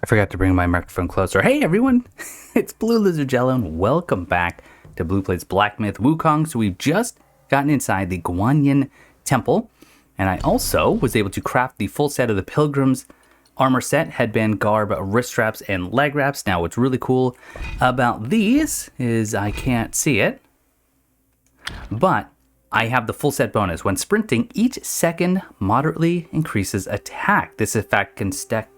forgot to bring my microphone closer. Hey everyone, it's BlueLizardJello and welcome back to Blue Plate's Black Myth Wukong. So we've just gotten inside the Guanyin Temple, and I also was able to craft the full set of the Pilgrim's armor set, headband, garb, wrist straps, and leg wraps. Now what's really cool about these is I can't see it, but I have the full set bonus. When sprinting, each second moderately increases attack. This effect can stack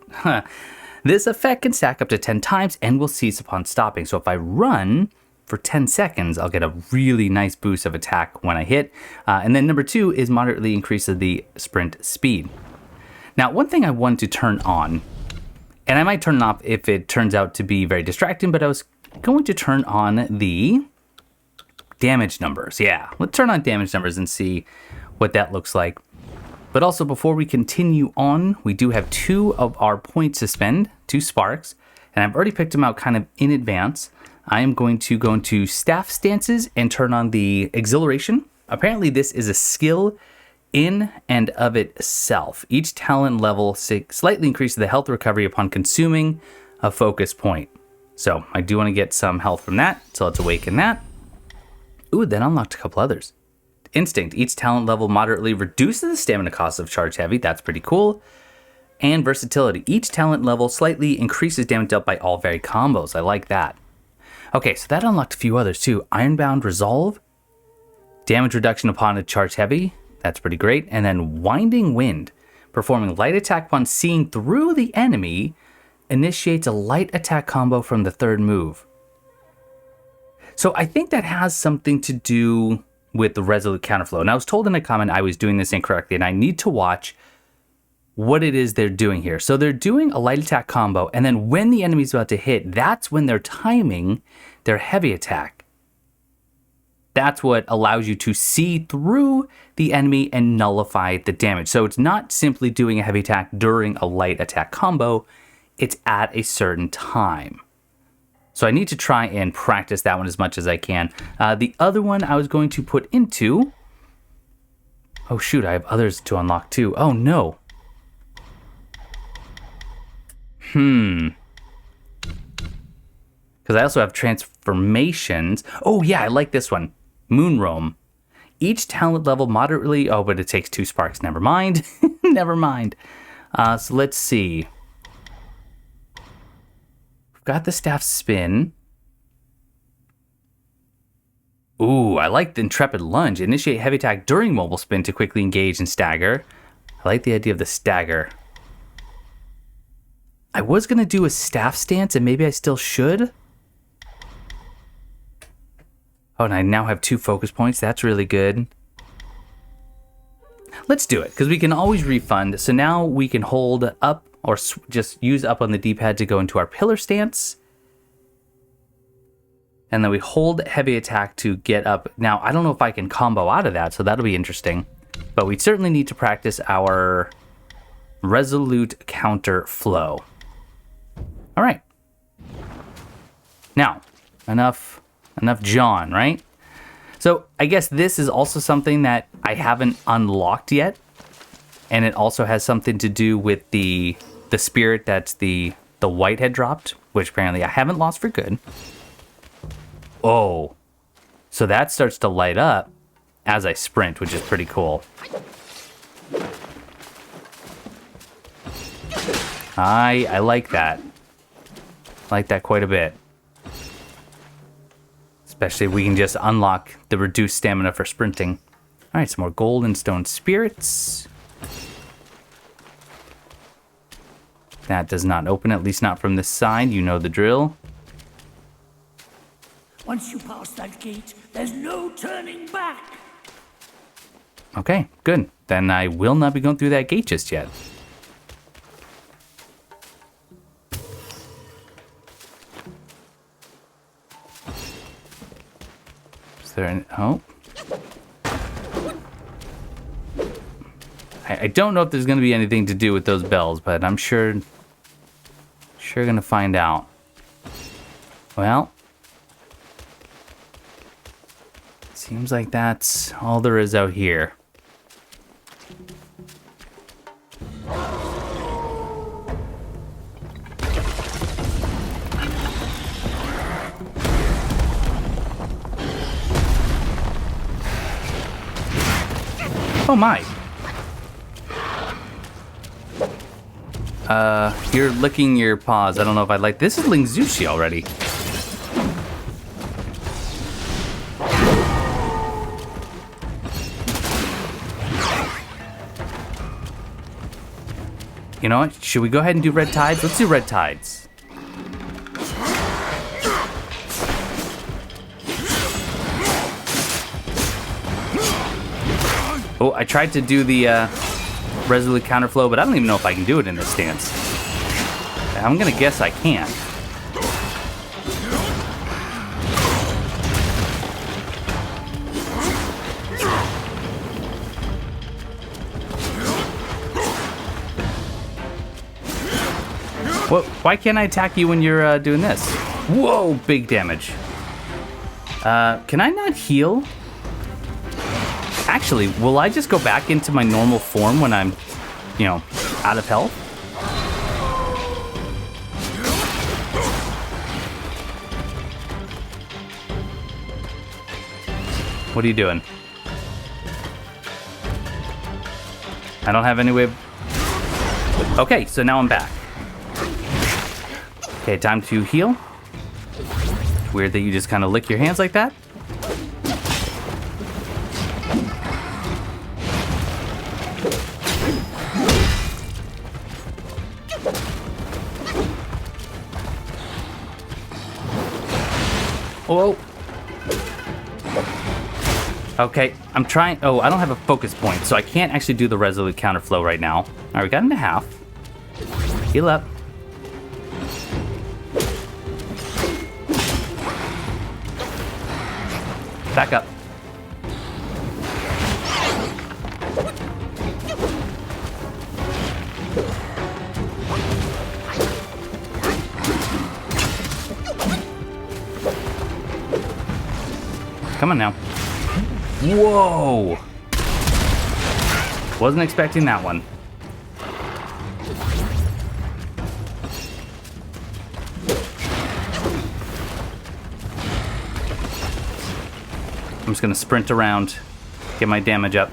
up to 10 times and will cease upon stopping. So if I run for 10 seconds, I'll get a really nice boost of attack when I hit. And then number 2 is moderately increases the sprint speed. Now, one thing I wanted to turn on, and I might turn it off if it turns out to be very distracting, but I was going to turn on the damage numbers. Yeah, let's turn on damage numbers and see what that looks like. But also, before we continue on, we do have 2 of our points to spend, 2 sparks, and I've already picked them out kind of in advance. I am going to go into staff stances and turn on the exhilaration. Apparently, this is a skill in and of itself. Each talent level slightly increases the health recovery upon consuming a focus point. So I do want to get some health from that, so let's awaken that. Ooh, that unlocked a couple others. Instinct. Each talent level moderately reduces the stamina cost of charge heavy. That's pretty cool. And versatility. Each talent level slightly increases damage dealt by all varied combos. I like that. Okay, so that unlocked a few others too. Ironbound Resolve. Damage reduction upon a charge heavy. That's pretty great. And then Winding Wind. Performing light attack upon seeing through the enemy. Initiates a light attack combo from the 3rd move. So I think that has something to do with the resolute counterflow. And I was told in a comment I was doing this incorrectly, and I need to watch what it is they're doing here. So they're doing a light attack combo, and then when the enemy's about to hit, that's when they're timing their heavy attack. That's what allows you to see through the enemy and nullify the damage. So it's not simply doing a heavy attack during a light attack combo, it's at a certain time. So I need to try and practice that one as much as I can. The other one I was going to put into... Oh shoot, I have others to unlock too. Oh no. Because I also have transformations. Oh yeah, I like this one. Moon Roam. Each talent level moderately... Oh, but it takes 2 sparks. Never mind. Never mind. So let's see. Got the staff spin. Ooh, I like the intrepid lunge. Initiate heavy attack during mobile spin to quickly engage and stagger. I like the idea of the stagger. I was going to do a staff stance, and maybe I still should. Oh, and I now have 2 focus points. That's really good. Let's do it, because we can always refund. So now we can hold up or just use up on the D-pad to go into our pillar stance. And then we hold heavy attack to get up. Now, I don't know if I can combo out of that, so that'll be interesting. But we certainly need to practice our resolute counter flow. All right. Now, enough John, right? So I guess this is also something that I haven't unlocked yet. And it also has something to do with the spirit that's the white had dropped, which apparently I haven't lost for good. Oh, so that starts to light up as I sprint, which is pretty cool. I like that. I like that quite a bit. Especially if we can just unlock the reduced stamina for sprinting. All right, some more gold and stone spirits. That does not open, at least not from this side. You know the drill. Once you pass that gate, there's no turning back. Okay, good. Then I will not be going through that gate just yet. Is there an... Oh. I don't know if there's going to be anything to do with those bells, but I'm sure going to find out. Well, seems like that's all there is out here. Oh my. You're licking your paws. I don't know if I like this. Is Lingxuzi already? You know what? Should we go ahead and do red tides? Let's do red tides. Oh, I tried to do the resolute counterflow, but I don't even know if I can do it in this stance. I'm gonna guess I can't. What? Why can't I attack you when you're doing this? Whoa, big damage. Can I not heal? Actually, will I just go back into my normal form when I'm, you know, out of health? What are you doing? I don't have any way of... Okay, so now I'm back. Okay, time to heal. Weird that you just kind of lick your hands like that. Whoa. Okay, I'm trying... Oh, I don't have a focus point, so I can't actually do the resolute counterflow right now. All right, we got into half. Heal up. Back up. Come on now. Whoa! Wasn't expecting that one. I'm just gonna sprint around, get my damage up.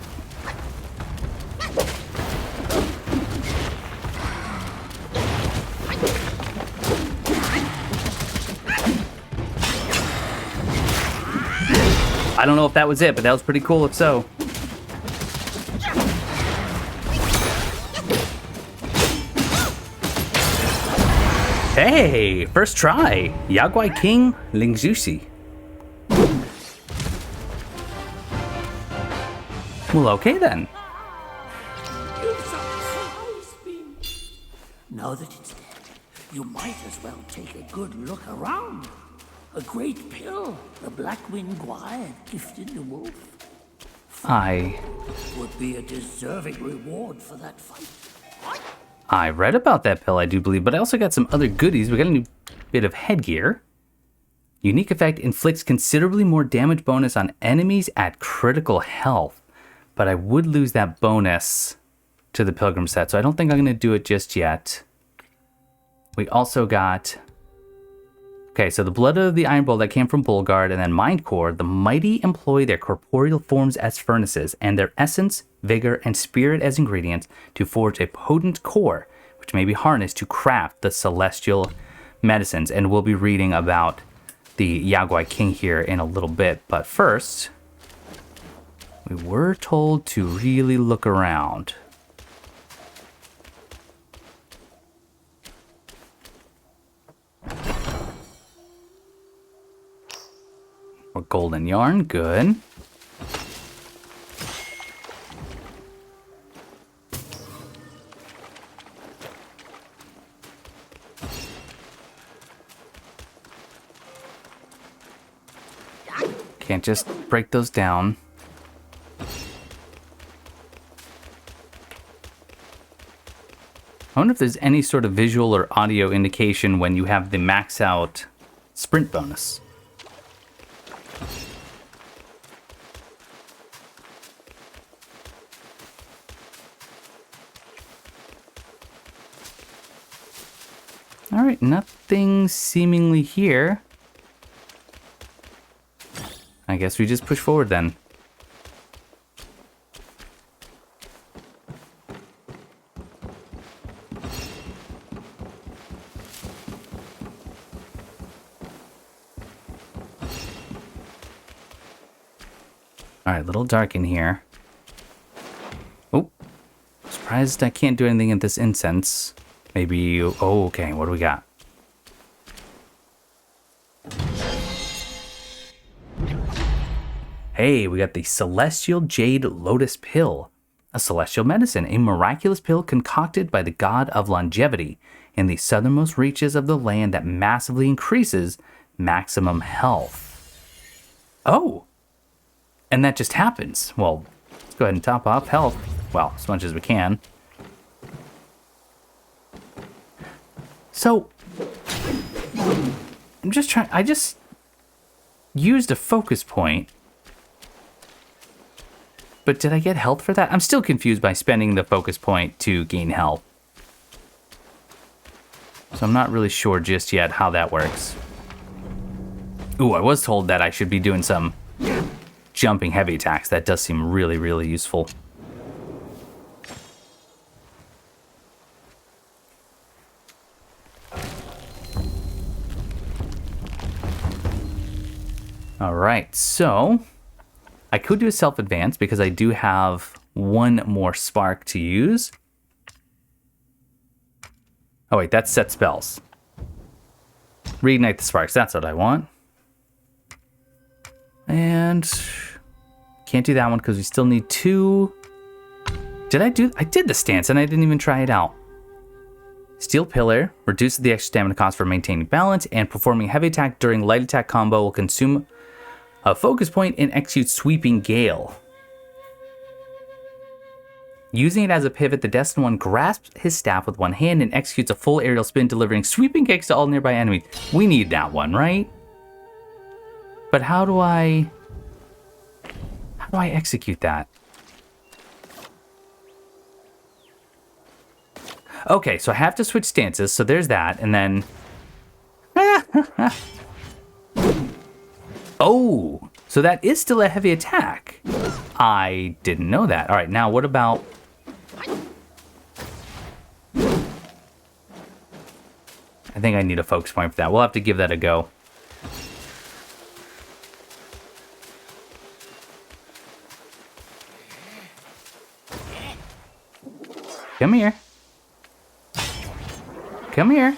I don't know if that was it, but that was pretty cool if so. Hey, first try. Yaoguai King Lingxuzi. Well, okay then. You surprise me. Now that it's dead, you might as well take a good look around. A great pill, the black-winged Guai gifted the wolf. Would be a deserving reward for that fight. I read about that pill, I do believe, but I also got some other goodies. We got a new bit of headgear. Unique effect inflicts considerably more damage bonus on enemies at critical health. But I would lose that bonus to the Pilgrim set, so I don't think I'm going to do it just yet. We also got... Okay, so the blood of the Iron Bull that came from Bullguard, and then Mind Core. The mighty employ their corporeal forms as furnaces, and their essence, vigor, and spirit as ingredients to forge a potent core, which may be harnessed to craft the celestial medicines. And we'll be reading about the Yaoguai King here in a little bit. But first, we were told to really look around. Or golden yarn, good. Can't just break those down. I wonder if there's any sort of visual or audio indication when you have the max out sprint bonus. All right, nothing seemingly here. I guess we just push forward then. Alright, a little dark in here. Oh. Surprised I can't do anything at this incense. Maybe... Oh, okay. What do we got? Hey, we got the Celestial Jade Lotus Pill. A celestial medicine, a miraculous pill concocted by the god of longevity in the southernmost reaches of the land that massively increases maximum health. Oh! And that just happens. Well, let's go ahead and top off health. Well, as much as we can. So, I'm just trying... I just used a focus point. But did I get health for that? I'm still confused by spending the focus point to gain health. So I'm not really sure just yet how that works. Ooh, I was told that I should be doing some jumping heavy attacks. That does seem really, really useful. All right, so I could do a self-advance because I do have one more spark to use. Oh wait, that's set spells. Reignite the sparks, that's what I want. And can't do that one because we still need 2. I did the stance and I didn't even try it out. Steel Pillar reduces the extra stamina cost for maintaining balance, and performing heavy attack during light attack combo will consume a focus point and execute Sweeping Gale. Using it as a pivot, the Destined One grasps his staff with one hand and executes a full aerial spin, delivering sweeping kicks to all nearby enemies. We need that one, right? But how do I execute that? Okay, so I have to switch stances, so there's that, and then... Oh, so that is still a heavy attack. I didn't know that. All right, now what about... I think I need a focus point for that. We'll have to give that a go. Come here. Come here.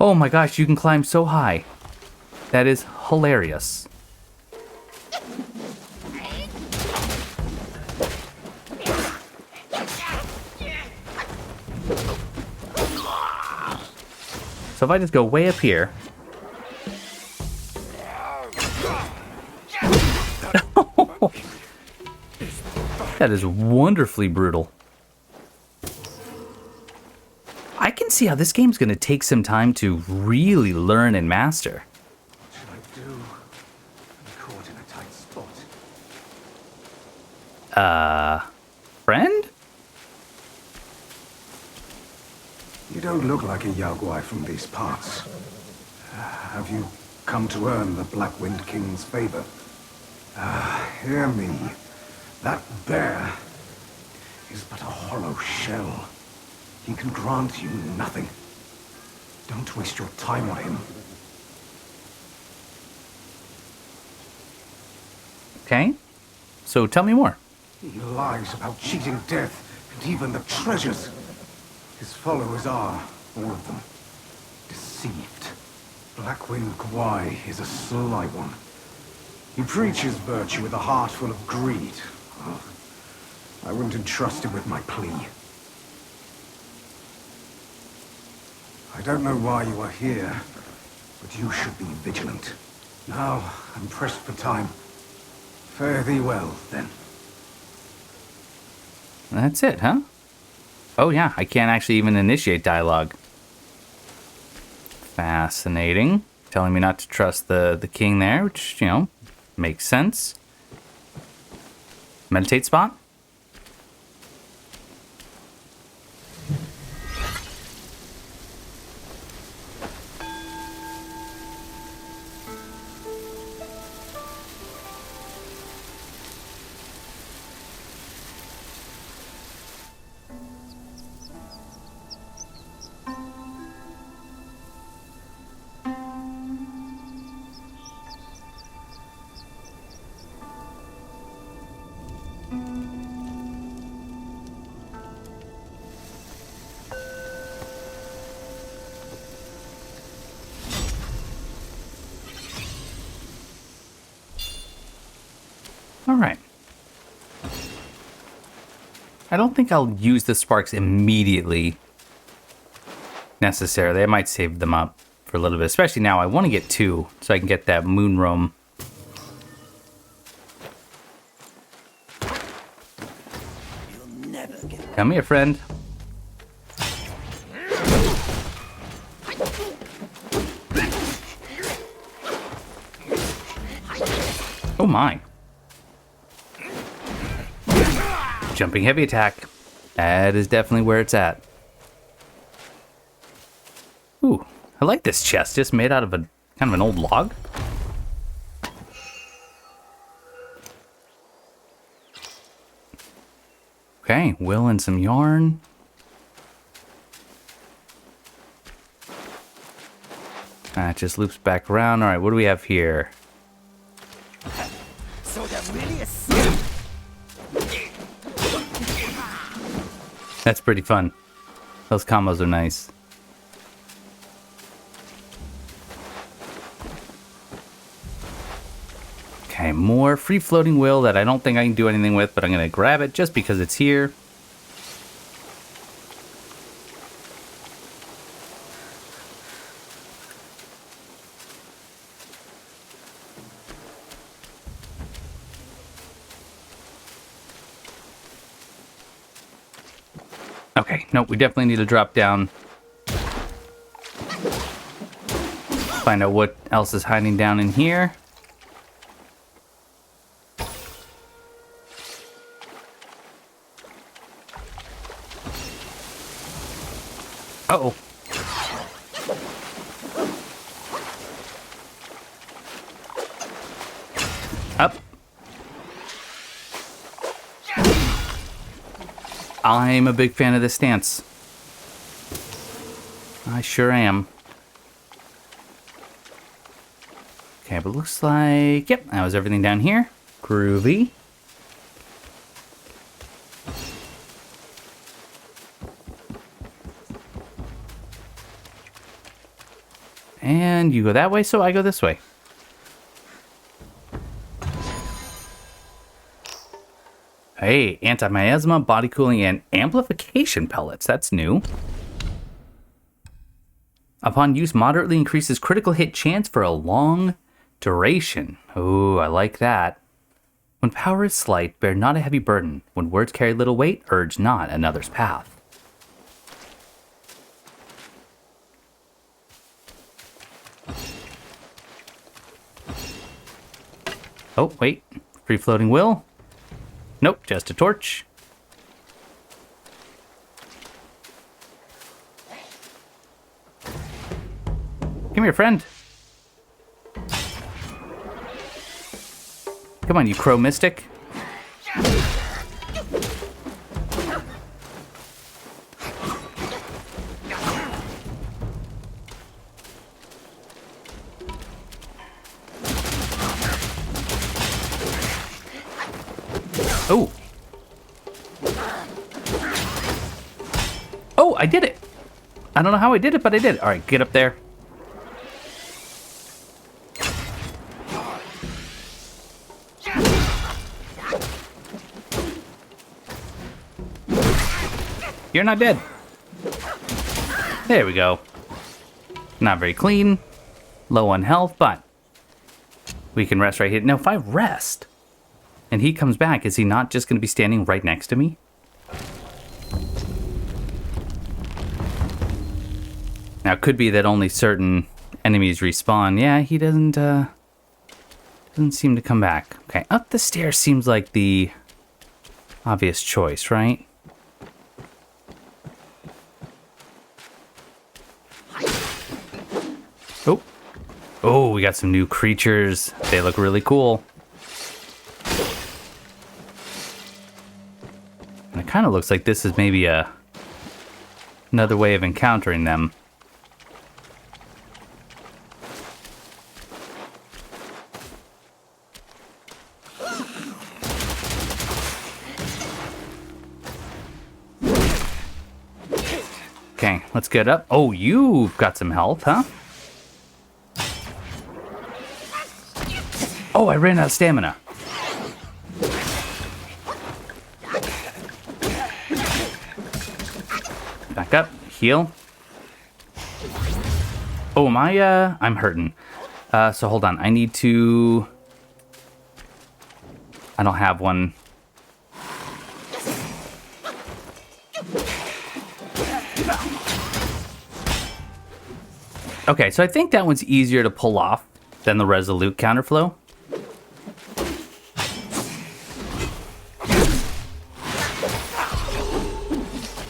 Oh my gosh, you can climb so high. That is hilarious. So if I just go way up here. That is wonderfully brutal. I can see how this game's going to take some time to really learn and master. What should I do? I'm caught in a tight spot. Friend? You don't look like a Yaoguai from these parts. Have you come to earn the Black Wind King's favor? Hear me. That bear is but a hollow shell. He can grant you nothing. Don't waste your time on him. Okay. So tell me more. He lies about cheating death and even the treasures. His followers are, all of them, deceived. Black Guhh-Lang is a sly one. He preaches virtue with a heart full of greed. Oh, I wouldn't entrust him with my plea. I don't know why you are here, but you should be vigilant. Now, I'm pressed for time. Fare thee well, then. That's it, huh? Oh yeah, I can't actually even initiate dialogue. Fascinating. Telling me not to trust the king there, which, you know, makes sense. Meditate spot? All right. I don't think I'll use the sparks immediately, necessarily. I might save them up for a little bit, especially now. I want to get 2 so I can get that moon roam. Come here, friend. Oh my. Jumping heavy attack. That is definitely where it's at. Ooh, I like this chest, just made out of a kind of an old log. Okay, wool and some yarn. That just loops back around. All right, what do we have here? So there really is. That's pretty fun. Those combos are nice. Okay, more free-floating will that I don't think I can do anything with, but I'm going to grab it just because it's here. Okay, nope, we definitely need to drop down. Find out what else is hiding down in here. Uh-oh. Up. I'm a big fan of this stance. I sure am. Okay, but looks like... Yep, that was everything down here. Groovy. And you go that way, so I go this way. Hey, anti-miasma, body cooling, and amplification pellets. That's new. Upon use, moderately increases critical hit chance for a long duration. Ooh, I like that. When power is slight, bear not a heavy burden. When words carry little weight, urge not another's path. Oh, wait. Free-floating will? Nope, just a torch. Come here, friend. Come on, you crow mystic. Oh. Oh, I did it. I don't know how I did it, but I did. All right, get up there. You're not dead. There we go. Not very clean. Low on health, but we can rest right here. Now, if I rest and he comes back, is he not just going to be standing right next to me? Now, it could be that only certain enemies respawn. Yeah, he doesn't seem to come back. Okay, up the stairs seems like the obvious choice, right? Oh. Oh, we got some new creatures. They look really cool. And it kind of looks like this is maybe another way of encountering them. Okay, let's get up. Oh, you've got some health, huh? Oh, I ran out of stamina. Back up. Heal. Oh, am I, I'm hurting. So hold on. I need to... I don't have one. Okay, so I think that one's easier to pull off than the Resolute counterflow.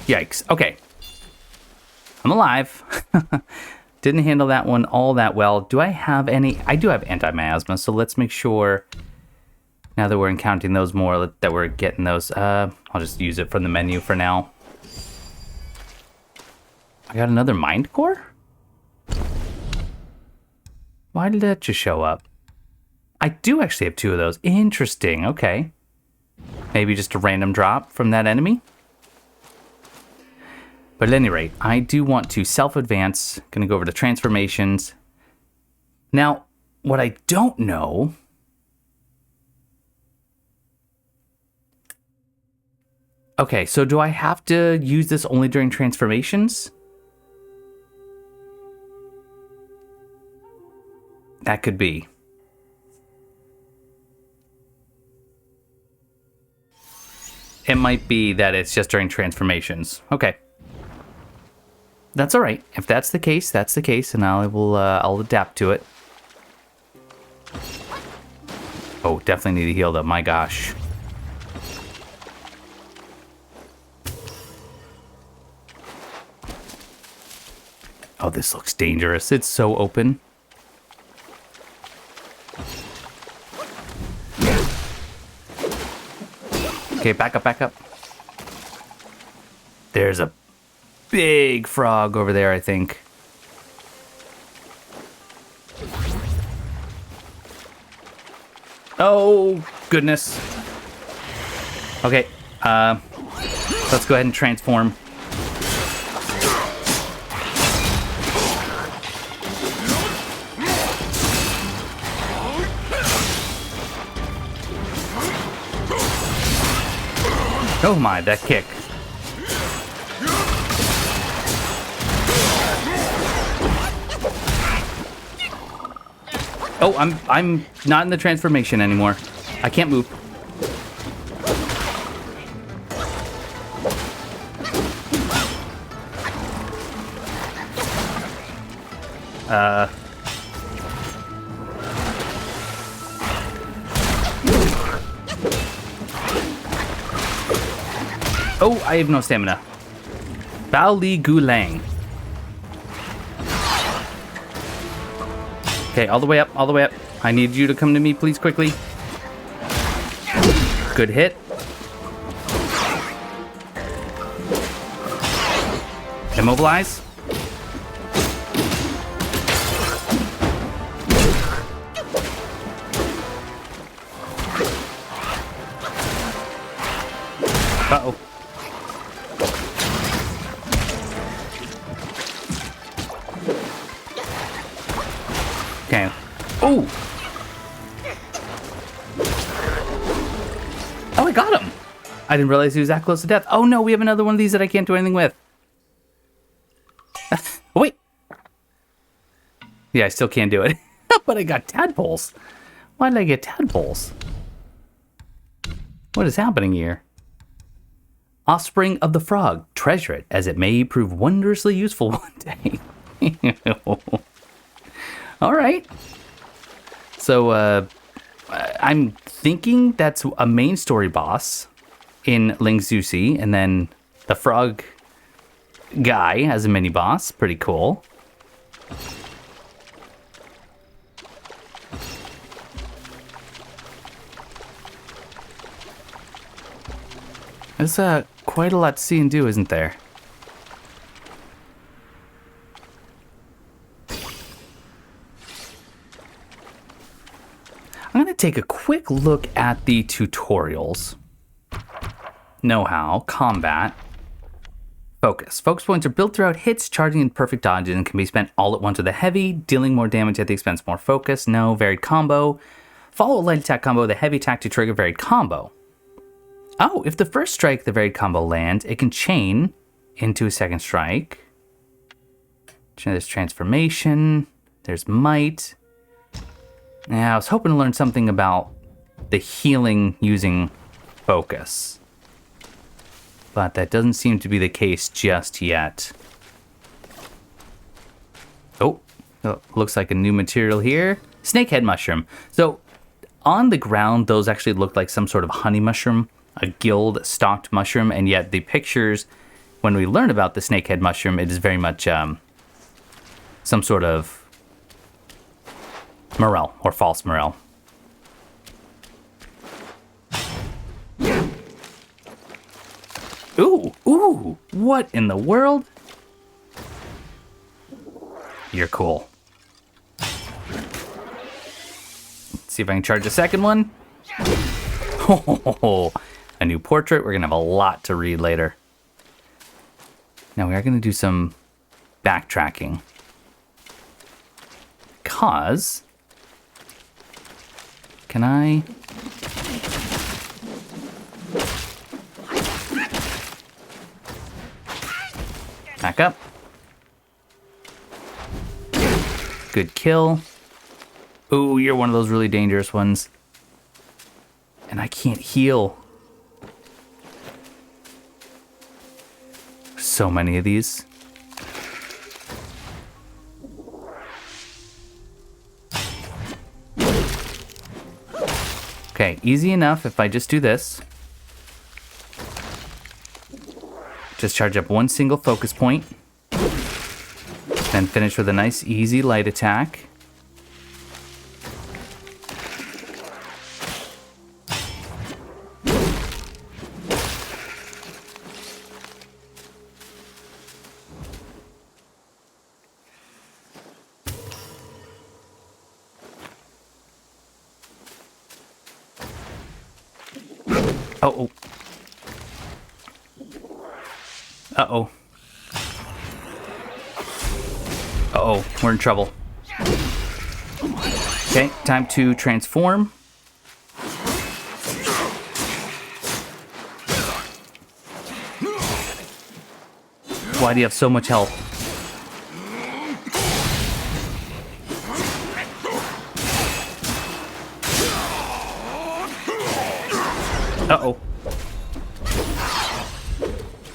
Yikes. Okay. I'm alive. Didn't handle that one all that well. Do I have any? I do have anti-miasma, so let's make sure, now that we're encountering those more, that we're getting those. I'll just use it from the menu for now. I got another Mind Core? Why did that just show up? I do actually have 2 of those. Interesting. Okay. Maybe just a random drop from that enemy? But at any rate, I do want to self-advance. Gonna go over to transformations. Now, what I don't know... Okay, so do I have to use this only during transformations? That could be. It might be that it's just during transformations. Okay. That's all right. If that's the case, that's the case, and I'll adapt to it. Oh, definitely need to heal though. My gosh. Oh, this looks dangerous. It's so open. Okay, back up, back up. There's a big frog over there, I think. Oh, goodness. Okay, let's go ahead and transform. Oh my, that kick. Oh, I'm not in the transformation anymore. I can't move. Oh, I have no stamina. Baw-Li-Guhh-Lang. Okay, all the way up, all the way up. I need you to come to me, please, quickly. Good hit. Immobilize. Uh-oh. Okay. Oh! Oh, I got him! I didn't realize he was that close to death. Oh no, we have another one of these that I can't do anything with. Oh, wait! Yeah, I still can't do it. But I got tadpoles. Why did I get tadpoles? What is happening here? Offspring of the frog. Treasure it, as it may prove wondrously useful one day. All right. So, I'm thinking that's a main story boss in Lingxuzi, and then the frog guy as a mini boss. Pretty cool. There's quite a lot to see and do, isn't there? I'm going to take a quick look at the tutorials. Know-how, combat, focus. Focus points are built throughout hits, charging in perfect dodges, and can be spent all at once with a heavy, dealing more damage at the expense of more focus. No, varied combo. Follow a light attack combo with a heavy attack to trigger varied combo. Oh, if the first strike the varied combo lands, it can chain into a second strike. There's transformation. There's might. Now, I was hoping to learn something about the healing using focus. But that doesn't seem to be the case just yet. Oh, looks like a new material here. Snakehead mushroom. So on the ground, those actually look like some sort of honey mushroom, a guild stalked mushroom, and yet the pictures, when we learn about the snakehead mushroom, it is very much some sort of morel or false morel. Ooh, what in the world? You're cool. Let's see if I can charge a second one. Oh, a new portrait. We're going to have a lot to read later. Now we are going to do some backtracking. Because... Can I... Back up. Good kill. Ooh, you're one of those really dangerous ones. And I can't heal. So many of these. Okay, easy enough if I just do this. Just charge up one single focus point. Then finish with a nice, easy light attack. Uh-oh. Uh-oh. Uh-oh, we're in trouble. Okay, time to transform. Why do you have so much health? Uh-oh.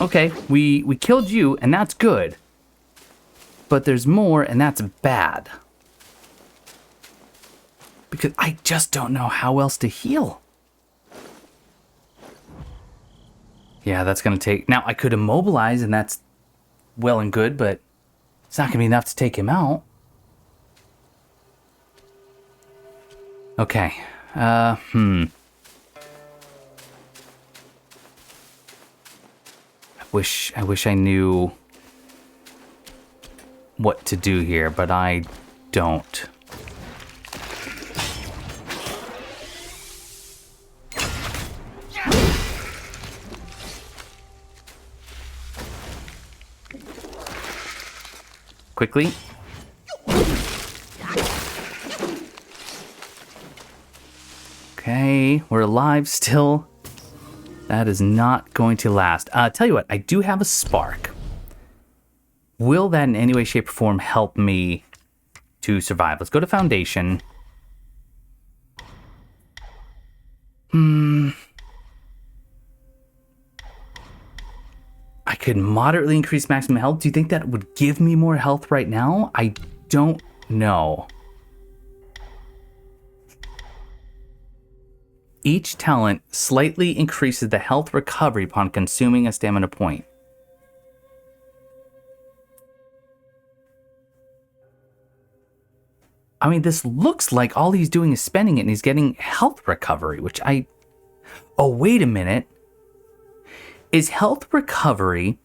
Okay, we killed you, and that's good. But there's more, and that's bad. Because I just don't know how else to heal. Yeah, that's going to take... Now, I could immobilize, and that's well and good, but it's not going to be enough to take him out. Okay. I wish I knew what to do here, but I don't. Quickly. Okay, we're alive still. That is not going to last. Tell you what, I do have a spark. Will that in any way, shape, or form help me to survive? Let's go to Foundation. I could moderately increase maximum health. Do you think that would give me more health right now? I don't know. Each talent slightly increases the health recovery upon consuming a stamina point. I mean, this looks like all he's doing is spending it and he's getting health recovery, which I... Oh, wait a minute. Is health recovery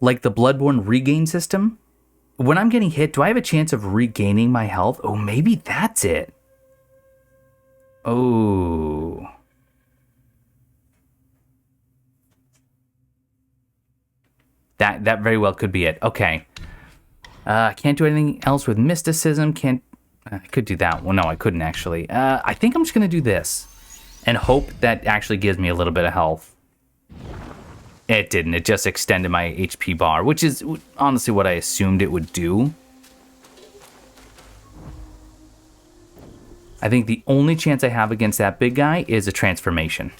like the Bloodborne regain system? When I'm getting hit, do I have a chance of regaining my health? Oh, maybe that's it. Oh. That very well could be it. Okay. Can't do anything else with mysticism. I could do that. Well, no, I couldn't actually. I think I'm just going to do this and hope that actually gives me a little bit of health. It didn't. It just extended my HP bar, which is honestly what I assumed it would do. I think the only chance I have against that big guy is a transformation.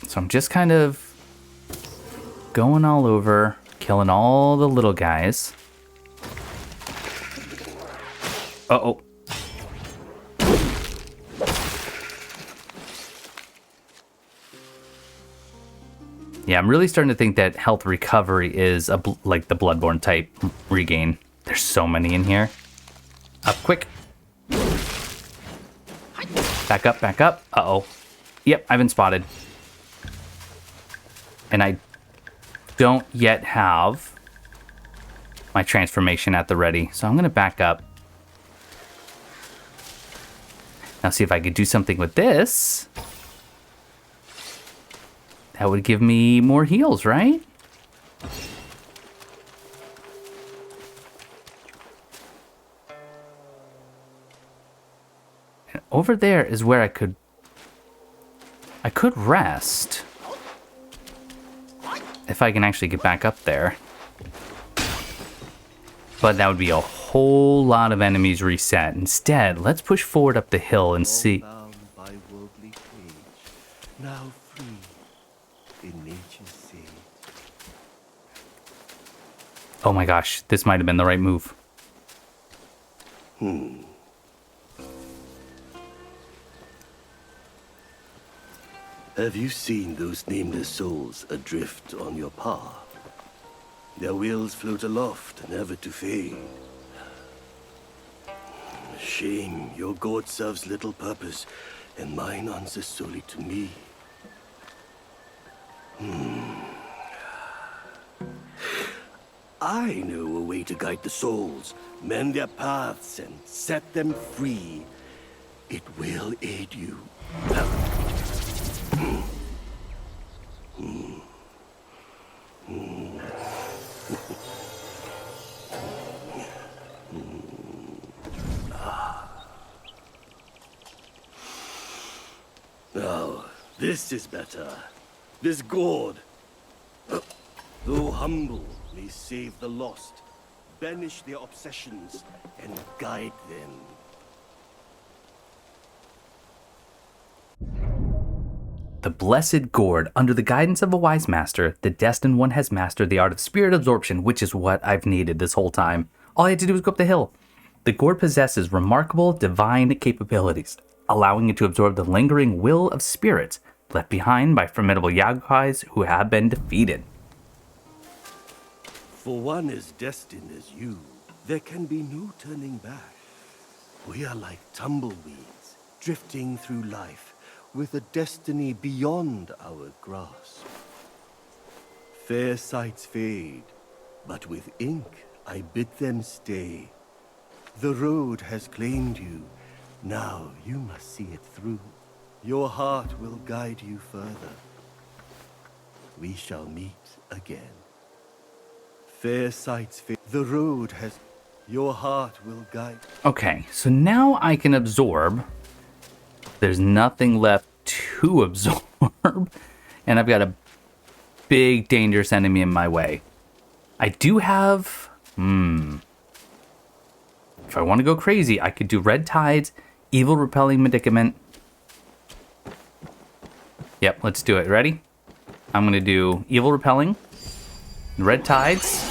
So I'm just kind of going all over, killing all the little guys. Uh-oh. Yeah, I'm really starting to think that health recovery is like the Bloodborne type regain. There's so many in here. Up quick. Back up, back up. Uh-oh. Yep, I've been spotted. And I don't yet have my transformation at the ready. So I'm going to back up. Now see if I could do something with this. That would give me more heals, right? And over there is where I could rest. If I can actually get back up there. But that would be a whole lot of enemies reset. Instead, let's push forward up the hill and see. Bound by worldly cage, now free in nature's sage. Oh my gosh, this might have been the right move. Have you seen those nameless souls adrift on your path? Their wheels float aloft, never to fade. Shame, your gourd serves little purpose, and mine answers solely to me. I know a way to guide the souls, mend their paths, and set them free. It will aid you. Now, this is better. This gourd, though humble, may save the lost, banish their obsessions, and guide them. The blessed Gourd. Under the guidance of a wise master, the Destined One has mastered the art of spirit absorption, which is what I've needed this whole time. All I had to do was go up the hill. The Gourd possesses remarkable divine capabilities, allowing it to absorb the lingering will of spirits left behind by formidable Yaoguais who have been defeated. For one as destined as you, there can be no turning back. We are like tumbleweeds, drifting through life, with a destiny beyond our grasp. Fair sights fade, but with ink I bid them stay. The road has claimed you, now you must see it through. Your heart will guide you further. We shall meet again. Fair sights fade, the road has... Your heart will guide... Okay, so now I can absorb. There's nothing left to absorb. And I've got a big, dangerous enemy in my way. I do have... If I want to go crazy, I could do Red Tides, Evil Repelling Medicament. Yep, let's do it. Ready? I'm going to do Evil Repelling, Red Tides.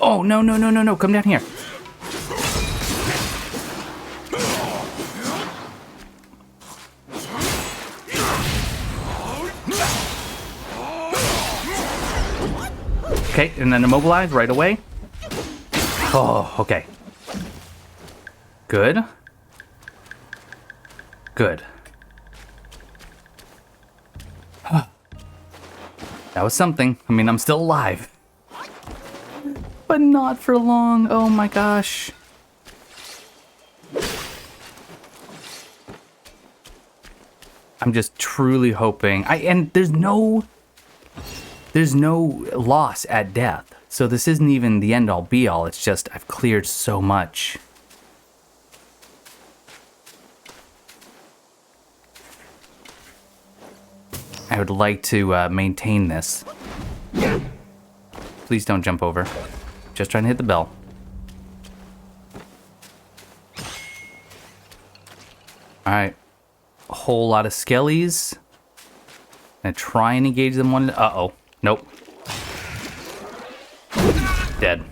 Oh, no, no, no, no, no. Come down here. Okay, and then immobilize right away. Oh, okay. Good. Good. That was something. I mean, I'm still alive. But not for long. Oh my gosh. I'm just truly hoping. And there's no loss at death. So this isn't even the end all be all. It's just I've cleared so much. I would like to maintain this. Please don't jump over. Just trying to hit the bell. Alright. A whole lot of skellies. Gonna try and engage them one. Uh-oh. Nope. Dead.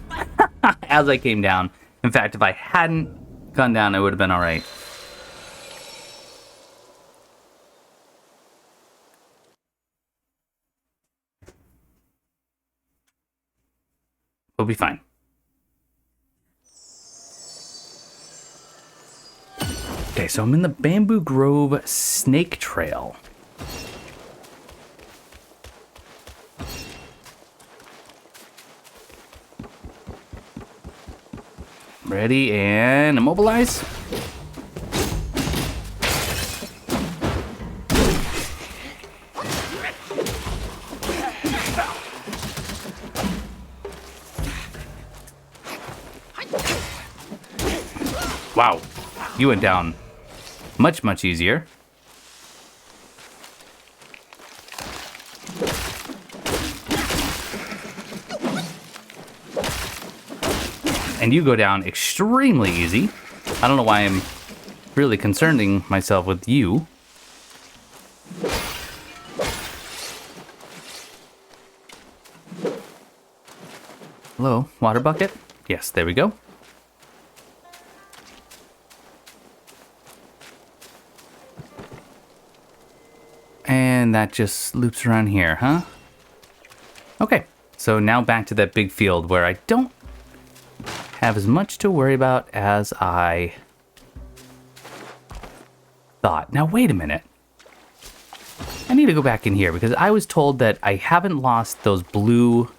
As I came down. In fact, if I hadn't gone down, I would have been alright. We'll be fine. Okay, so I'm in the Bamboo Grove Snake Trail. Ready and immobilize. Wow, you went down much, much easier. And you go down extremely easy. I don't know why I'm really concerning myself with you. Hello, water bucket? Yes, there we go. And that just loops around here, huh? Okay, so now back to that big field where I don't have as much to worry about as I thought. Now, wait a minute. I need to go back in here because I was told that I haven't lost those blue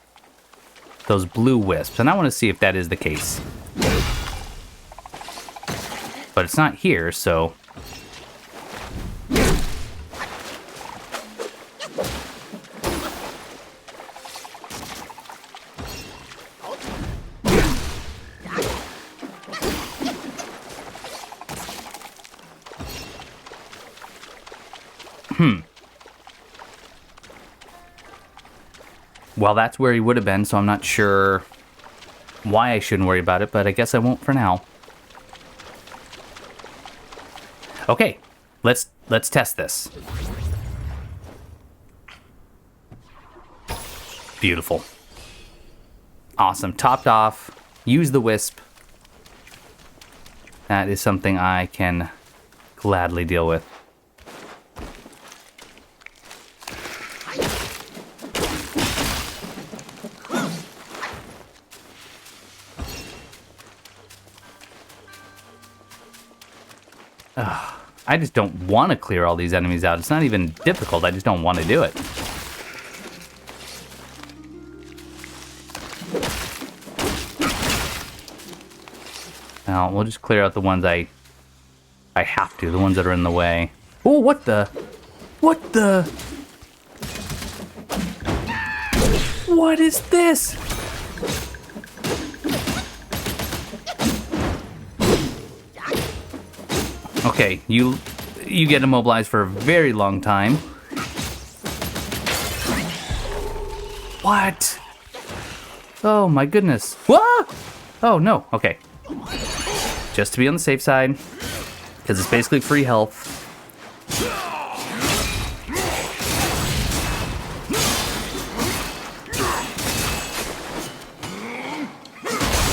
wisps, and I want to see if that is the case. But it's not here, so... Well, that's where he would have been, so I'm not sure why I shouldn't worry about it, but I guess I won't for now. Okay, let's test this. Beautiful. Awesome. Topped off. Use the wisp. That is something I can gladly deal with. I just don't want to clear all these enemies out. It's not even difficult. I just don't want to do it. Now, we'll just clear out the ones I have to, the ones that are in the way. Oh, what the? What the? What is this? Okay, you get immobilized for a very long time. What? Oh my goodness. Whoa! Oh no, okay. Just to be on the safe side, because it's basically free health.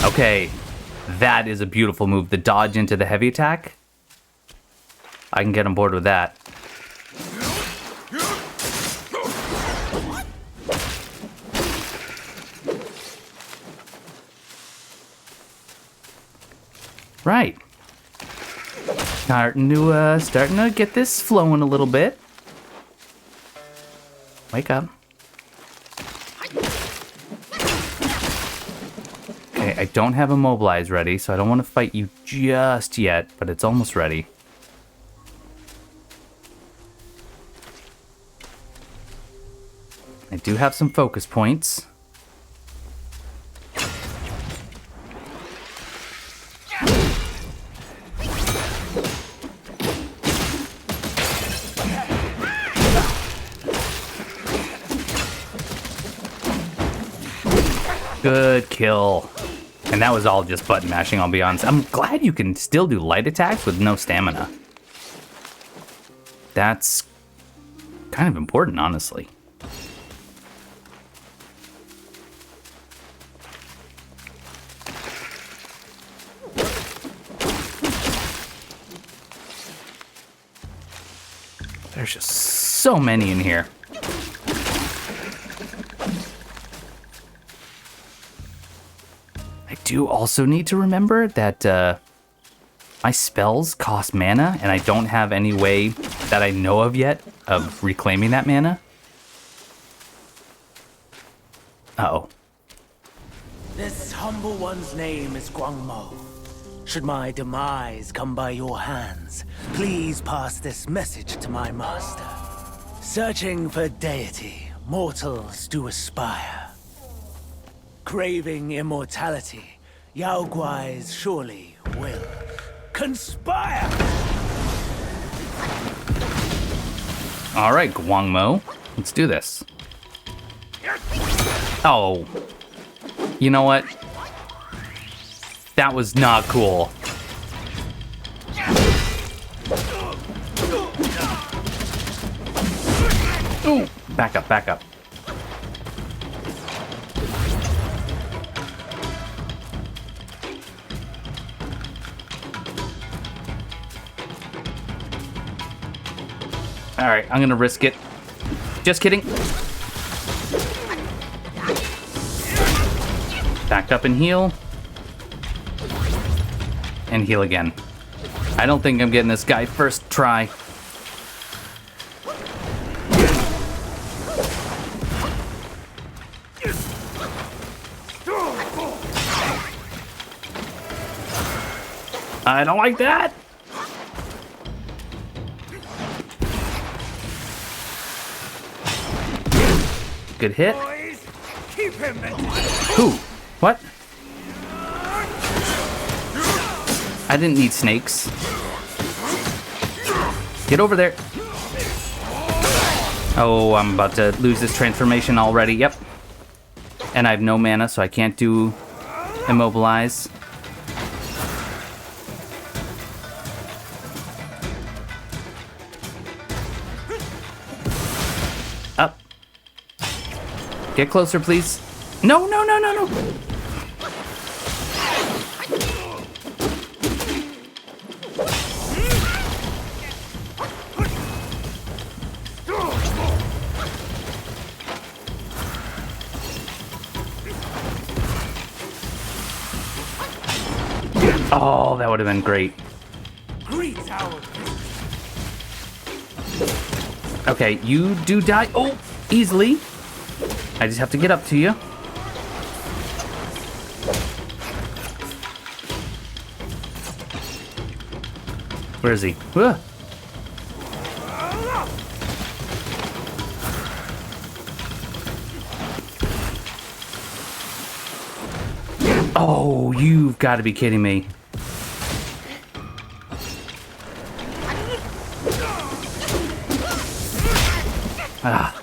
Okay, that is a beautiful move. The dodge into the heavy attack. I can get on board with that. Right. Starting to get this flowing a little bit. Wake up. Okay, I don't have Immobilize ready, so I don't want to fight you just yet, but it's almost ready. I do have some focus points. Good kill. And that was all just button mashing, I'll be honest. I'm glad you can still do light attacks with no stamina. That's kind of important, honestly. There's just so many in here. I do also need to remember that my spells cost mana, and I don't have any way that I know of yet of reclaiming that mana. Uh-oh. This humble one's name is Guangmou. Should my demise come by your hands, please pass this message to my master. Searching for deity, mortals do aspire. Craving immortality, Yaoguais surely will conspire! All right, Guangmou, let's do this. Oh, you know what? That was not cool. Ooh, back up, back up. All right, I'm gonna risk it. Just kidding. Back up and heal. And heal again. I don't think I'm getting this guy first try. I don't like that. Good hit. Who? What? I didn't need snakes. Get over there. Oh, I'm about to lose this transformation already. Yep. And I have no mana, so I can't do immobilize. Up. Get closer, please. No, no, no, no, no. Oh, that would have been great. Okay, you do die. Oh, easily. I just have to get up to you. Where is he? Ugh. Oh, you've got to be kidding me. Ah.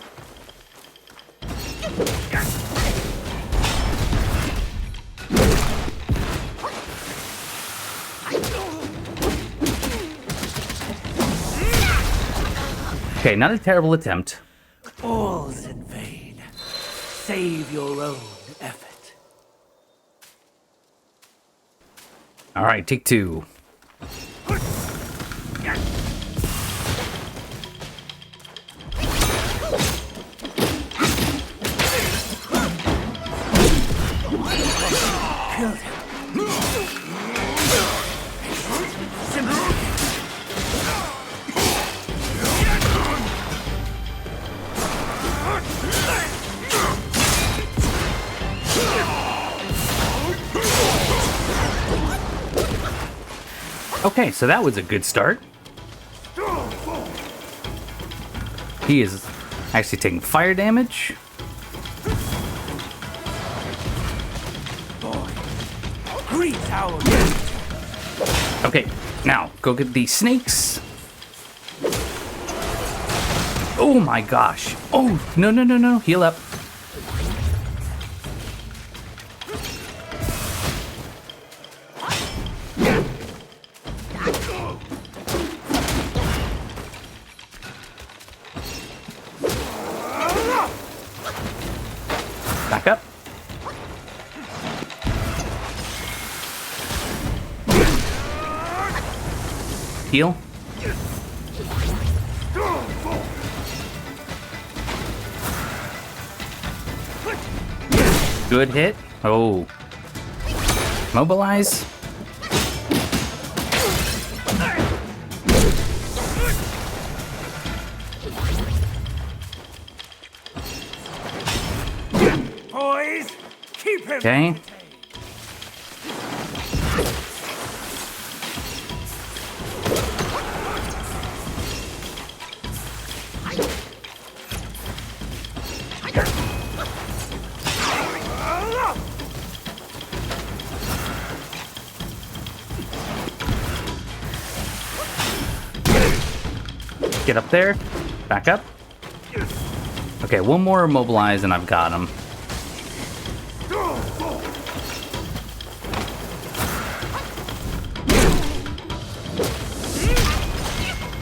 Okay, not a terrible attempt. All's in vain. Save your own effort. All right, take two. Killed him. Okay, so that was a good start. He is actually taking fire damage. greet our Okay, now go get these snakes. Oh my gosh. Oh, no, no, no, no. Heal up. Back up. Heal. Good hit. Oh. Mobilize. boys. Keep him. Okay. Get up there. Back up. Okay, one more immobilize and I've got him.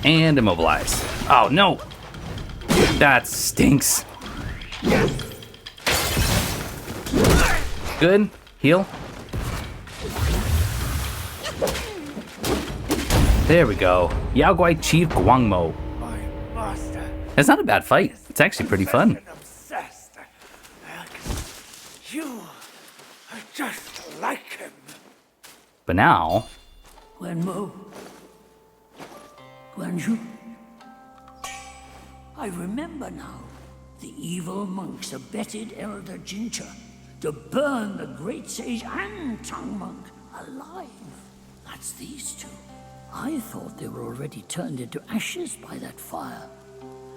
And immobilize. Oh, no. That stinks. Good. Heal. There we go. Yaoguai Chief Guangmou. My master. It's not a bad fight. It's actually pretty fun. Obsessed. You are just like him. But now, Guangmou. Guangzhou. I remember now. The evil monks abetted Elder Jincha to burn the great sage and tongue monk alive. That's these two. I thought they were already turned into ashes by that fire.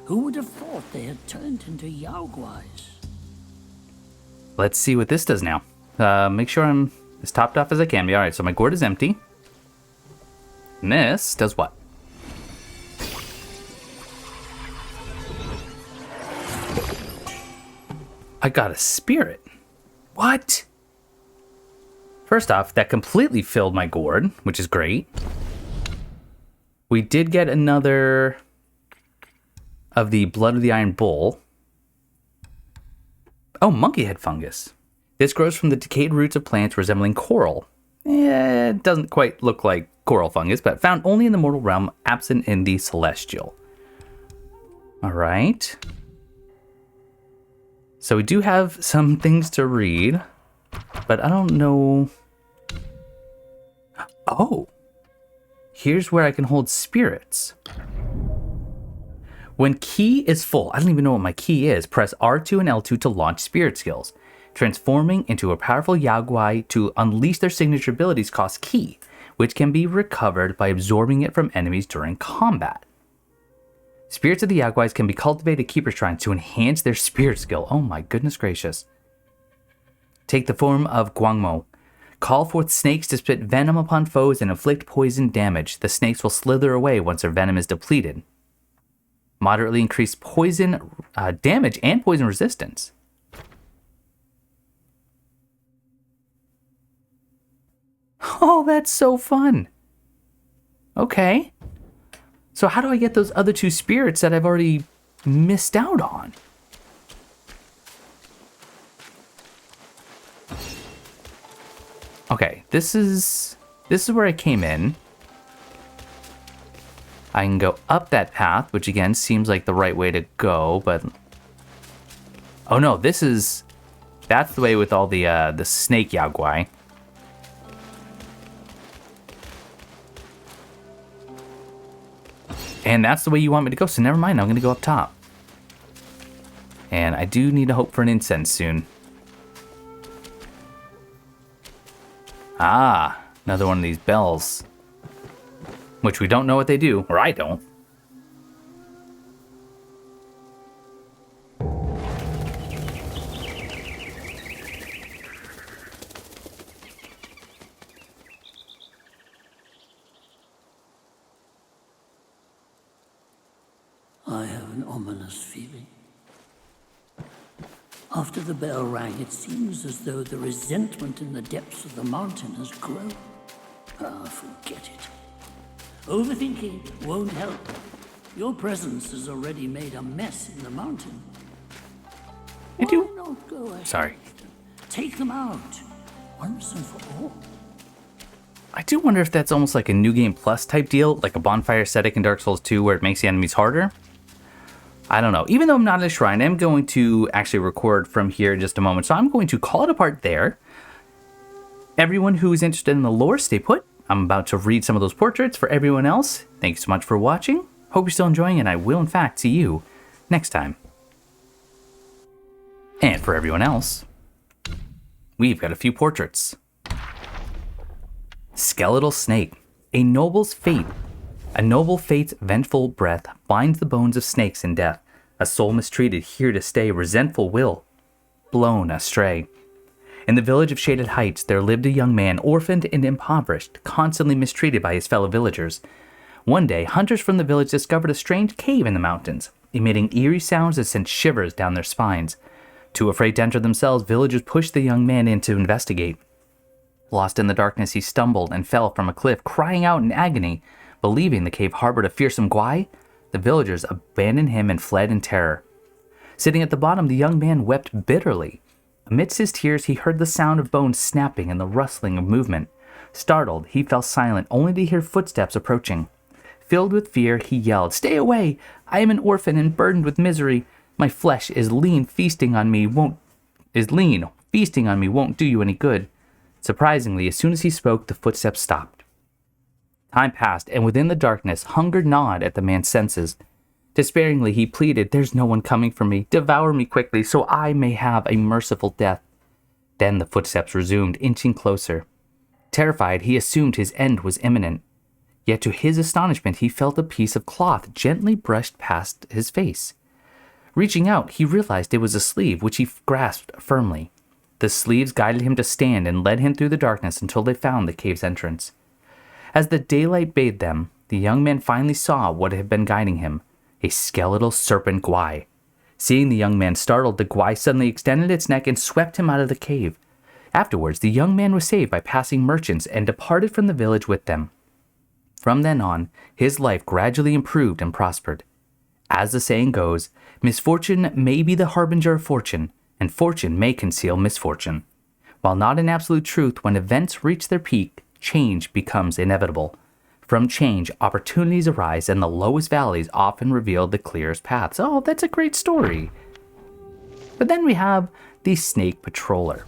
Who would have thought they had turned into Yaoguais? let's see what this does now. Make sure I'm as topped off as I can be. All right, so my gourd is empty. And this does what? I got a spirit. What? First off, that completely filled my gourd, which is great. We did get another of the blood of the iron bull. Oh, monkey head fungus. This grows from the decayed roots of plants resembling coral. It doesn't quite look like coral fungus, but found only in the mortal realm, absent in the celestial. All right. So we do have some things to read, but I don't know. Oh, here's where I can hold spirits. When key is full, I don't even know what my key is, press R2 and L2 to launch spirit skills. Transforming into a powerful Yaoguai to unleash their signature abilities costs key, which can be recovered by absorbing it from enemies during combat. Spirits of the Yaoguais can be cultivated at Keeper Shrines to enhance their spirit skill. Oh my goodness gracious. Take the form of Guangmou. Call forth snakes to spit venom upon foes and inflict poison damage. The snakes will slither away once their venom is depleted. Moderately increase poison damage and poison resistance. Oh, that's so fun. Okay. So how do I get those other two spirits that I've already missed out on? Okay, this is where I came in. I can go up that path, which again seems like the right way to go, but oh no, that's the way with all the snake Yaoguai. And that's the way you want me to go, so never mind, I'm going to go up top. And I do need to hope for an incense soon. Ah, another one of these bells. Which we don't know what they do, or I don't. I have an ominous feeling. After the bell rang, it seems as though the resentment in the depths of the mountain has grown. Ah, forget it. Overthinking won't help. Your presence has already made a mess in the mountain. I do. Why not go ahead? Sorry. Take them out, once and for all. I do wonder if that's almost like a New Game Plus type deal, like a bonfire aesthetic in Dark Souls 2 where it makes the enemies harder. I don't know. Even though I'm not at a shrine, I'm going to actually record from here in just a moment. So I'm going to call it apart there. Everyone who is interested in the lore, stay put. I'm about to read some of those portraits. For everyone else, thank you so much for watching. Hope you're still enjoying, and I will in fact see you next time. And for everyone else, we've got a few portraits. Skeletal Snake. A noble's fate. A noble fate's vengeful breath binds the bones of snakes in death. A soul mistreated, here to stay, resentful will, blown astray. In the village of Shaded Heights, there lived a young man, orphaned and impoverished, constantly mistreated by his fellow villagers. One day, hunters from the village discovered a strange cave in the mountains, emitting eerie sounds that sent shivers down their spines. Too afraid to enter themselves, villagers pushed the young man in to investigate. Lost in the darkness, he stumbled and fell from a cliff, crying out in agony. Believing the cave harbored a fearsome Guai, the villagers abandoned him and fled in terror. Sitting at the bottom, the young man wept bitterly. Amidst his tears, he heard the sound of bones snapping and the rustling of movement. Startled, he fell silent, only to hear footsteps approaching. Filled with fear, he yelled, "Stay away! I am an orphan and burdened with misery. My flesh is lean, feasting on me won't do you any good." Surprisingly, as soon as he spoke, the footsteps stopped. Time passed, and within the darkness, hunger gnawed at the man's senses. Despairingly, he pleaded, "There's no one coming for me. Devour me quickly, so I may have a merciful death." Then the footsteps resumed, inching closer. Terrified, he assumed his end was imminent. Yet to his astonishment, he felt a piece of cloth gently brushed past his face. Reaching out, he realized it was a sleeve, which he grasped firmly. The sleeves guided him to stand and led him through the darkness until they found the cave's entrance. As the daylight bathed them, the young man finally saw what had been guiding him, a skeletal serpent Guai. Seeing the young man startled, the Guai suddenly extended its neck and swept him out of the cave. Afterwards, the young man was saved by passing merchants and departed from the village with them. From then on, his life gradually improved and prospered. As the saying goes, misfortune may be the harbinger of fortune, and fortune may conceal misfortune. While not an absolute truth, when events reach their peak, change becomes inevitable. From change, opportunities arise, and the lowest valleys often reveal the clearest paths. Oh, that's a great story. But then we have the Snake Patroller.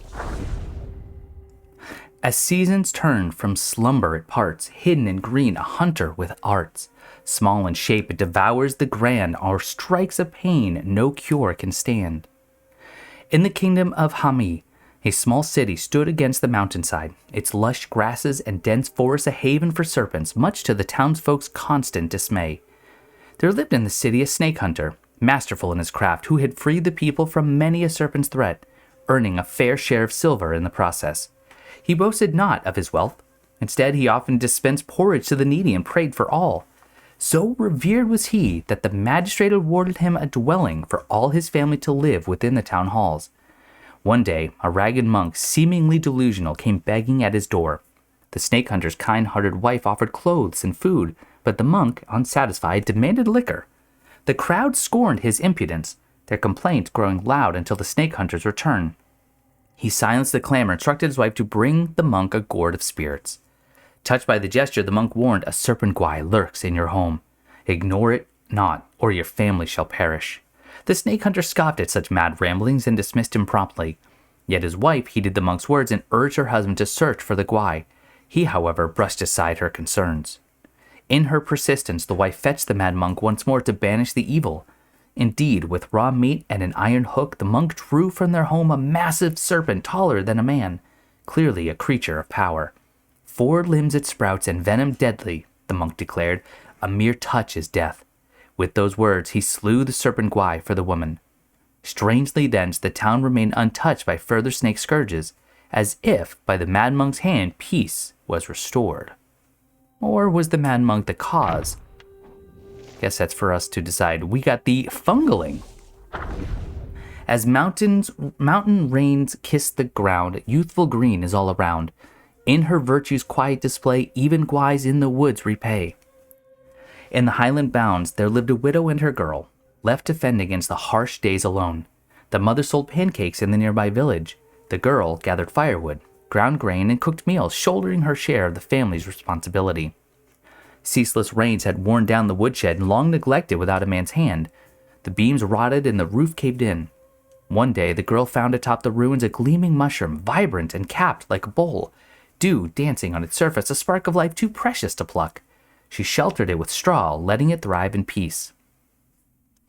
As seasons turn from slumber it parts, hidden in green, a hunter with arts. Small in shape, it devours the grand, or strikes a pain no cure can stand. In the kingdom of Hami, a small city stood against the mountainside, its lush grasses and dense forests a haven for serpents, much to the townsfolk's constant dismay. There lived in the city a snake hunter, masterful in his craft, who had freed the people from many a serpent's threat, earning a fair share of silver in the process. He boasted not of his wealth. Instead, he often dispensed porridge to the needy and prayed for all. So revered was he that the magistrate awarded him a dwelling for all his family to live within the town halls. One day, a ragged monk, seemingly delusional, came begging at his door. The snake hunter's kind-hearted wife offered clothes and food, but the monk, unsatisfied, demanded liquor. The crowd scorned his impudence, their complaints growing loud until the snake hunter's return. He silenced the clamor and instructed his wife to bring the monk a gourd of spirits. Touched by the gesture, the monk warned, "A serpent Guai lurks in your home. Ignore it not, or your family shall perish." The snake hunter scoffed at such mad ramblings and dismissed him promptly. Yet his wife heeded the monk's words and urged her husband to search for the Guai. He, however, brushed aside her concerns. In her persistence, the wife fetched the mad monk once more to banish the evil. Indeed, with raw meat and an iron hook, the monk drew from their home a massive serpent taller than a man, clearly a creature of power. 4 limbs it sprouts and venom deadly, the monk declared. A mere touch is death. With those words, he slew the serpent Guai for the woman. Strangely thence, the town remained untouched by further snake scourges, as if, by the mad monk's hand, peace was restored. Or was the mad monk the cause? Guess that's for us to decide. We got the Fungaling. As mountain rains kiss the ground, youthful green is all around. In her virtue's quiet display, even guais in the woods repay. In the highland bounds, there lived a widow and her girl, left to fend against the harsh days alone. The mother sold pancakes in the nearby village. The girl gathered firewood, ground grain, and cooked meals, shouldering her share of the family's responsibility. Ceaseless rains had worn down the woodshed, long neglected without a man's hand. The beams rotted and the roof caved in. One day, the girl found atop the ruins a gleaming mushroom, vibrant and capped like a bowl, dew dancing on its surface, a spark of life too precious to pluck. She sheltered it with straw, letting it thrive in peace.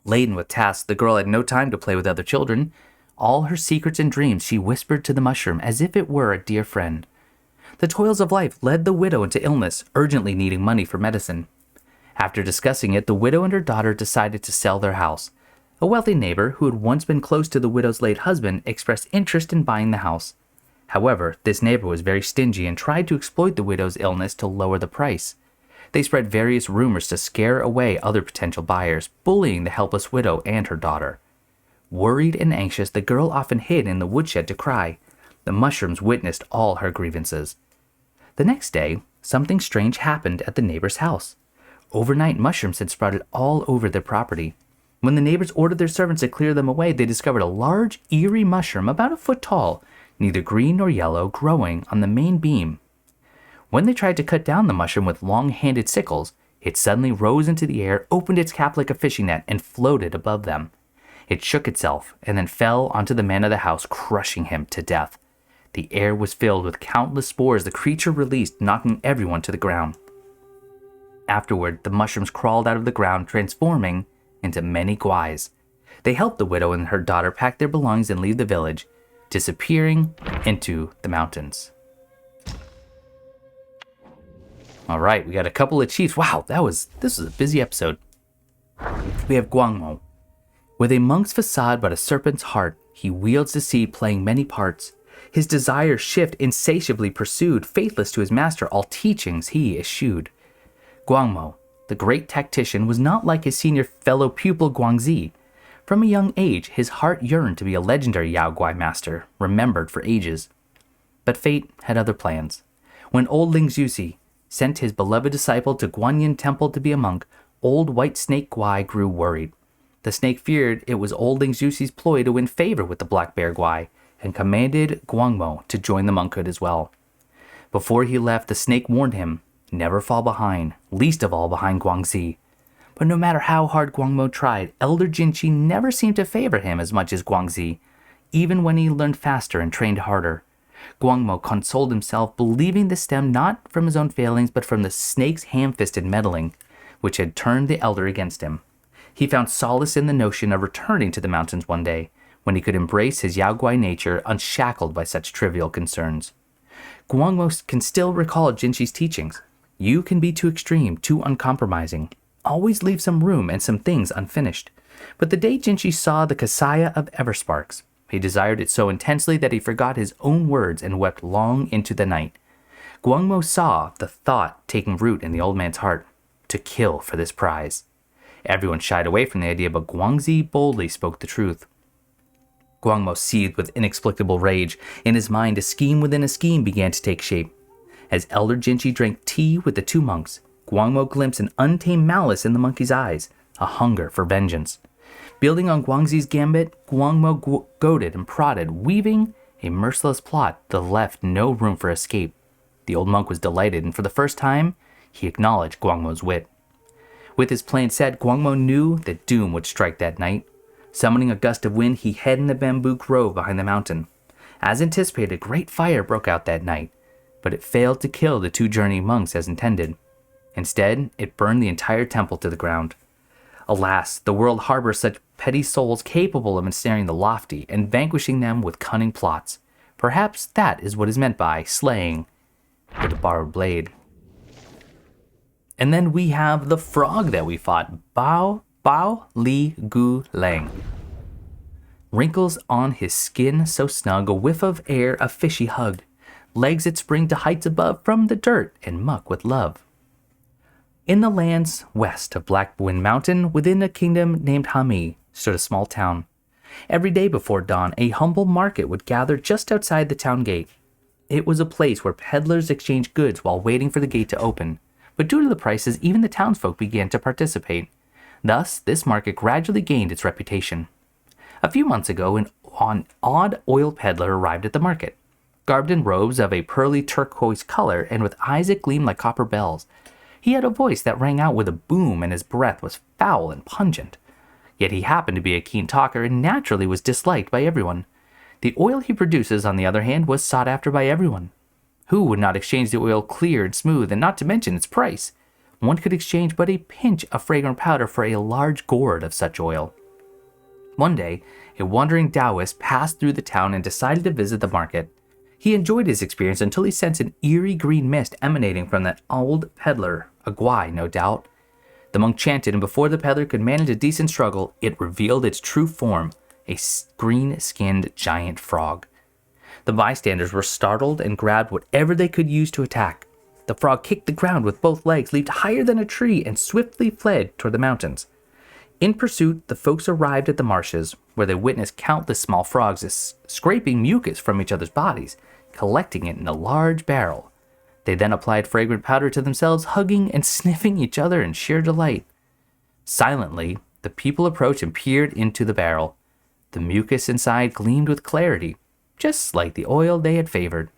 Laden with tasks, the girl had no time to play with other children. All her secrets and dreams she whispered to the mushroom as if it were a dear friend. The toils of life led the widow into illness, urgently needing money for medicine. After discussing it, the widow and her daughter decided to sell their house. A wealthy neighbor who had once been close to the widow's late husband expressed interest in buying the house. However, this neighbor was very stingy and tried to exploit the widow's illness to lower the price. They spread various rumors to scare away other potential buyers, bullying the helpless widow and her daughter. Worried and anxious, the girl often hid in the woodshed to cry. The mushrooms witnessed all her grievances. The next day, something strange happened at the neighbor's house. Overnight, mushrooms had sprouted all over their property. When the neighbors ordered their servants to clear them away, they discovered a large, eerie mushroom about a foot tall, neither green nor yellow, growing on the main beam. When they tried to cut down the mushroom with long-handed sickles, it suddenly rose into the air, opened its cap like a fishing net, and floated above them. It shook itself and then fell onto the man of the house, crushing him to death. The air was filled with countless spores the creature released, knocking everyone to the ground. Afterward, the mushrooms crawled out of the ground, transforming into many guais. They helped the widow and her daughter pack their belongings and leave the village, disappearing into the mountains. All right, we got a couple of chiefs. Wow, this was a busy episode. We have Guangmou. With a monk's facade but a serpent's heart, he wields the sea, playing many parts. His desires shift, insatiably pursued, faithless to his master, all teachings he eschewed. Guangmou, the great tactician, was not like his senior fellow pupil Guangzi. From a young age, his heart yearned to be a legendary Yaoguai master, remembered for ages. But fate had other plans. When old Lingxuzi sent his beloved disciple to Guanyin Temple to be a monk, old White Snake Guai grew worried. The snake feared it was old Lingxuzi's ploy to win favor with the Black Bear Guai, and commanded Guangmou to join the monkhood as well. Before he left, the snake warned him, never fall behind, least of all behind Guangzi. But no matter how hard Guangmou tried, Elder Jinchi never seemed to favor him as much as Guangzi, even when he learned faster and trained harder. Guangmou consoled himself, believing this stemmed not from his own failings, but from the snake's ham-fisted meddling, which had turned the elder against him. He found solace in the notion of returning to the mountains one day, when he could embrace his Yaoguai nature unshackled by such trivial concerns. Guangmou can still recall Jinchi's teachings. You can be too extreme, too uncompromising. Always leave some room and some things unfinished. But the day Jinchi saw the Kasaya of Eversparks, he desired it so intensely that he forgot his own words and wept long into the night. Guangmou saw the thought taking root in the old man's heart, to kill for this prize. Everyone shied away from the idea, but Guangzi boldly spoke the truth. Guangmou seethed with inexplicable rage. In his mind, a scheme within a scheme began to take shape. As Elder Jinchi drank tea with the two monks, Guangmou glimpsed an untamed malice in the monkey's eyes, a hunger for vengeance. Building on Guangzi's gambit, Guangmou goaded and prodded, weaving a merciless plot that left no room for escape. The old monk was delighted, and for the first time, he acknowledged Guangmou's wit. With his plan set, Guangmou knew that doom would strike that night. Summoning a gust of wind, he hid in the bamboo grove behind the mountain. As anticipated, a great fire broke out that night, but it failed to kill the two journeying monks as intended. Instead, it burned the entire temple to the ground. Alas, the world harbors such petty souls capable of ensnaring the lofty and vanquishing them with cunning plots. Perhaps that is what is meant by slaying with a borrowed blade. And then we have the frog that we fought, Baw-Li-Guhh-Lang. Wrinkles on his skin so snug, a whiff of air, a fishy hug. Legs that spring to heights above from the dirt and muck with love. In the lands west of Black Wind Mountain, within a kingdom named Hami, stood a small town. Every day before dawn, a humble market would gather just outside the town gate. It was a place where peddlers exchanged goods while waiting for the gate to open. But due to the prices, even the townsfolk began to participate. Thus, this market gradually gained its reputation. A few months ago, an odd oil peddler arrived at the market. Garbed in robes of a pearly turquoise color and with eyes that gleamed like copper bells. He had a voice that rang out with a boom, and his breath was foul and pungent. Yet he happened to be a keen talker and naturally was disliked by everyone. The oil he produces, on the other hand, was sought after by everyone. Who would not exchange the oil clear and smooth, and not to mention its price? One could exchange but a pinch of fragrant powder for a large gourd of such oil. One day, a wandering Taoist passed through the town and decided to visit the market. He enjoyed his experience until he sensed an eerie green mist emanating from that old peddler, Yaoguai, no doubt. The monk chanted, and before the peddler could manage a decent struggle, it revealed its true form, a green-skinned giant frog. The bystanders were startled and grabbed whatever they could use to attack. The frog kicked the ground with both legs, leaped higher than a tree, and swiftly fled toward the mountains. In pursuit, the folks arrived at the marshes, where they witnessed countless small frogs scraping mucus from each other's bodies, collecting it in a large barrel. They then applied fragrant powder to themselves, hugging and sniffing each other in sheer delight. Silently, the people approached and peered into the barrel. The mucus inside gleamed with clarity, just like the oil they had favored.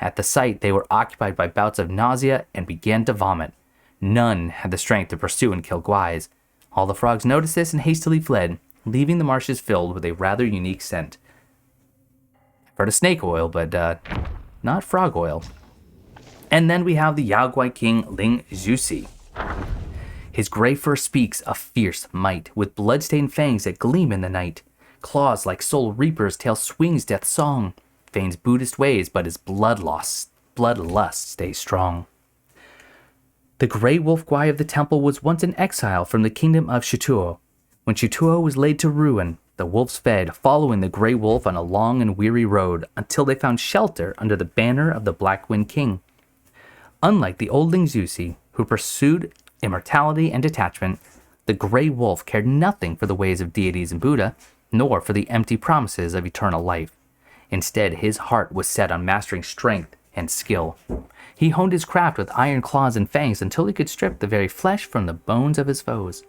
At the sight, they were occupied by bouts of nausea and began to vomit. None had the strength to pursue and kill Guais. All the frogs noticed this and hastily fled, leaving the marshes filled with a rather unique scent. I've heard of snake oil, but not frog oil. And then we have the Yaoguai king Lingxuzi. His gray fur speaks of fierce might, with blood-stained fangs that gleam in the night. Claws like soul reapers, tail swings death's song. Feigns Buddhist ways, but his bloodlust stays strong. The gray wolf Guai of the temple was once in exile from the kingdom of Shituo. When Shituo was laid to ruin, the wolves fed, following the gray wolf on a long and weary road until they found shelter under the banner of the Black Wind King. Unlike the old Lingxuzi, who pursued immortality and detachment, the gray wolf cared nothing for the ways of deities and Buddha, nor for the empty promises of eternal life. Instead, his heart was set on mastering strength and skill. He honed his craft with iron claws and fangs until he could strip the very flesh from the bones of his foes.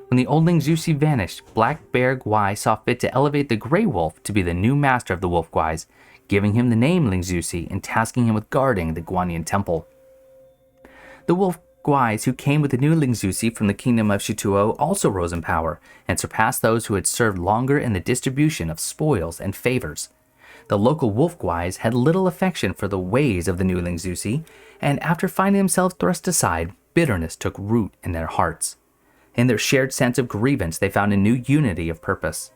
When the old Lingxuzi vanished, Black Bear Guai saw fit to elevate the Grey Wolf to be the new master of the Wolf Guais, giving him the name Lingxuzi and tasking him with guarding the Guanyin temple. The Wolf Guais who came with the new Lingxuzi from the kingdom of Shituo also rose in power and surpassed those who had served longer in the distribution of spoils and favors. The local wolf Guais had little affection for the ways of the new Lingxuzi, and after finding themselves thrust aside, bitterness took root in their hearts. In their shared sense of grievance, they found a new unity of purpose.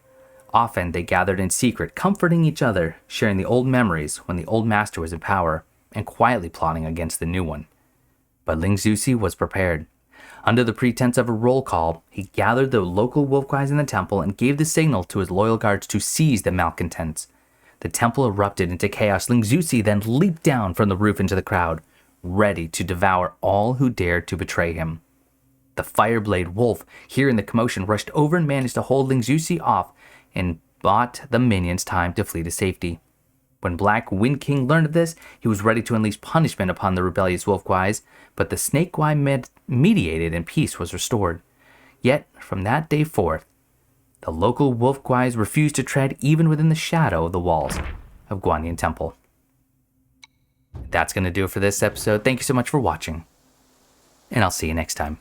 Often they gathered in secret, comforting each other, sharing the old memories when the old master was in power, and quietly plotting against the new one. But Lingxuzi was prepared. Under the pretense of a roll call, he gathered the local wolf Guais in the temple and gave the signal to his loyal guards to seize the malcontents. The temple erupted into chaos. Lingxuzi then leaped down from the roof into the crowd, ready to devour all who dared to betray him. The Fireblade Wolf, hearing the commotion, rushed over and managed to hold Lingxuzi off and bought the minions time to flee to safety. When Black Wind King learned of this, he was ready to unleash punishment upon the rebellious wolf Guais, but the Snake Guai mediated and peace was restored. Yet, from that day forth, the local wolf Guais refused to tread even within the shadow of the walls of Guanyin Temple. That's going to do it for this episode. Thank you so much for watching, and I'll see you next time.